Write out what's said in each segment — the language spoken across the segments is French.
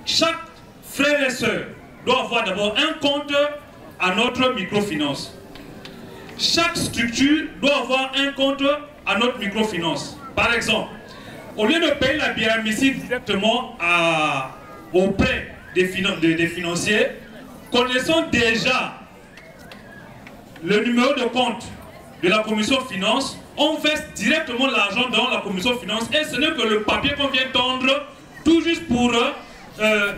chaque frère et sœur doit avoir d'abord un compte à notre microfinance. Chaque structure doit avoir un compte à notre microfinance. Par exemple, au lieu de payer la biramicide directement auprès des financiers, connaissons déjà le numéro de compte de la commission finance, on verse directement l'argent dans la commission finance et ce n'est que le papier qu'on vient tendre tout juste pour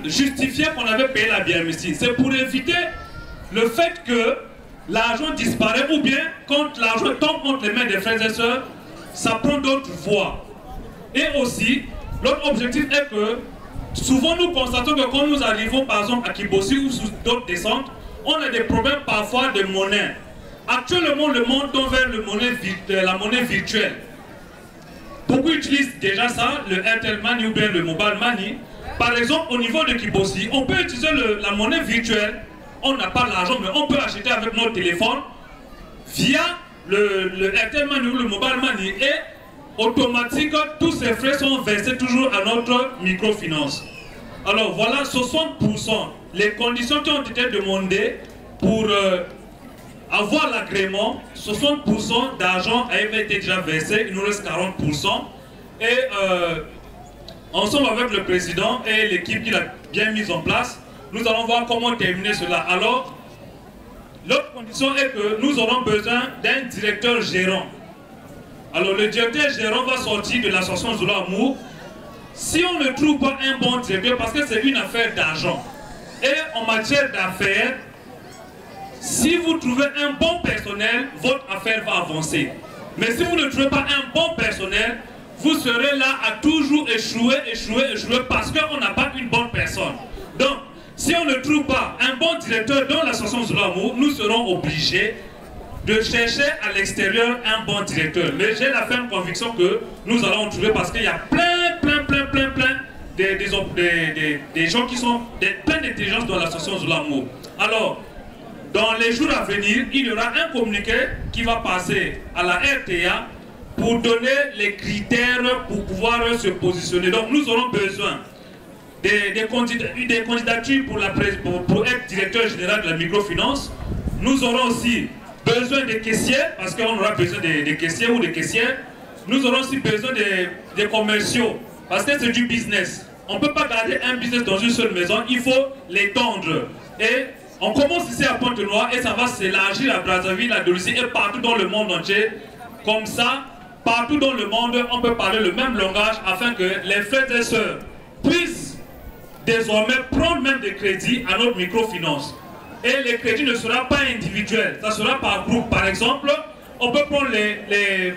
justifier qu'on avait payé la biramicide. C'est pour éviter le fait que l'argent disparaît ou bien quand l'argent tombe entre les mains des frères et sœurs, ça prend d'autres voies. Et aussi, l'autre objectif est que souvent nous constatons que quand nous arrivons par exemple à Kibossi ou sous d'autres descentes, on a des problèmes parfois de monnaie. Actuellement, le monde tend vers la monnaie virtuelle. Beaucoup utilisent déjà ça, le Airtel Money ou bien le Mobile Money. Par exemple, au niveau de Kibossi, on peut utiliser la monnaie virtuelle. On n'a pas l'argent, mais on peut acheter avec notre téléphone via le Airtel Money ou le Mobile Money. Et automatique, tous ces frais sont versés toujours à notre microfinance. Alors voilà, 60%, les conditions qui ont été demandées pour avoir l'agrément, 60% d'argent avait été déjà versé, il nous reste 40%. Et ensemble avec le président et l'équipe qui l'a bien mise en place, nous allons voir comment terminer cela. Alors, l'autre condition est que nous aurons besoin d'un directeur gérant. Alors, le directeur gérant va sortir de l'association Zulu Amour. Si on ne trouve pas un bon directeur, parce que c'est une affaire d'argent, et en matière d'affaires, si vous trouvez un bon personnel, votre affaire va avancer. Mais si vous ne trouvez pas un bon personnel, vous serez là à toujours échouer parce qu'on n'a pas une bonne personne. Donc, si on ne trouve pas un bon directeur dans l'association Zulu Amour, nous serons obligés de chercher à l'extérieur un bon directeur. Mais j'ai la ferme conviction que nous allons trouver parce qu'il y a plein des gens qui sont plein d'intelligence dans l'association Zulu Amour. Alors, dans les jours à venir, il y aura un communiqué qui va passer à la RTA pour donner les critères pour pouvoir se positionner. Donc nous aurons besoin des candidatures pour être directeur général de la microfinance. Nous aurons aussi besoin des caissiers, parce qu'on aura besoin des caissiers ou des caissières. Nous aurons aussi besoin des commerciaux, parce que c'est du business. On ne peut pas garder un business dans une seule maison, il faut l'étendre. Et on commence ici à Pointe-Noire et ça va s'élargir à Brazzaville, à Dolisie et partout dans le monde entier. Comme ça, partout dans le monde, on peut parler le même langage afin que les frères et sœurs puissent désormais prendre même des crédits à notre microfinance. Et les crédits ne seront pas individuels, ça sera par groupe. Par exemple, on peut prendre les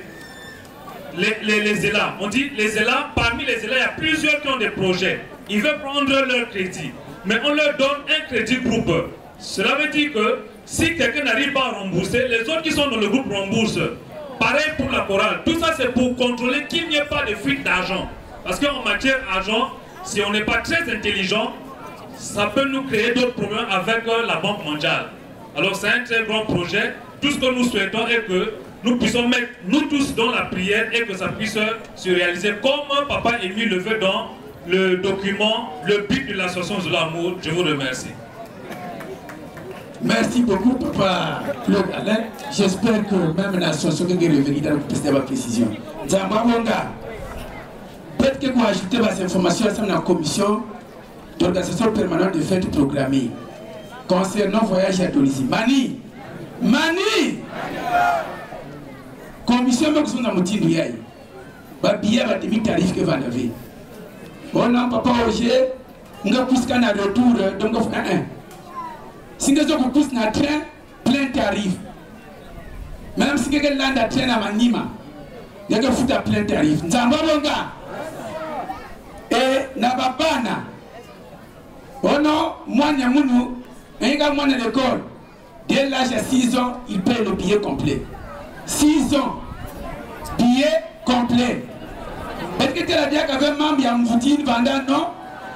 ELA. On dit les ELA, parmi les ELA, il y a plusieurs qui ont des projets. Ils veulent prendre leur crédit, mais on leur donne un crédit groupe. Cela veut dire que si quelqu'un n'arrive pas à rembourser, les autres qui sont dans le groupe remboursent. Pareil pour la chorale. Tout ça, c'est pour contrôler qu'il n'y ait pas de fuite d'argent. Parce qu'en matière d'argent, si on n'est pas très intelligent, ça peut nous créer d'autres problèmes avec la Banque mondiale. Alors c'est un très grand projet. Tout ce que nous souhaitons est que nous puissions mettre nous tous dans la prière et que ça puisse se réaliser comme Papa Émile le veut dans le document, le but de l'association Zulu Amour. Je vous remercie. Merci beaucoup, Papa Claude Alain. J'espère que même l'association va revenir dans le plus de ma précision. Zamba Monga, peut-être que vous ajoutez vos informations à la commission d'organisation permanente de fêtes programmées concernant voyage à Dolisie. Mani! Commission de la Moutini, billet à demi-tarif que vous avez. On a papa Roger, on a poussé un retour, donc on a un. Si nous avons poussé un train, plein tarif. Même si quelqu'un l'a un train à Manima, il y a un foot à plein tarif. Nzamba Monga et Nabapana. Oh non, moi, Nyamounu, un gars, moi, à l'école, dès l'âge de 6 ans, il paye le billet complet. 6 ans, billet complet. Est-ce que tu as dit qu'avec maman, il y a un moutine pendant non?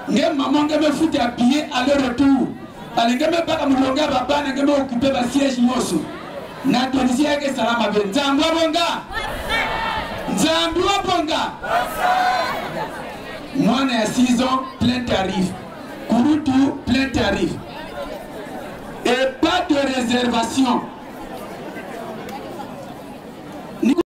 Maman, elle me fout un billet aller-retour. Elle ne peut pas occuper le siège. Na Dolisie que salam avec Nzamba Bonga. Nzamba Bonga. Moi, j'ai 6 ans, plein tarif. tout plein tarif. Et pas de réservation.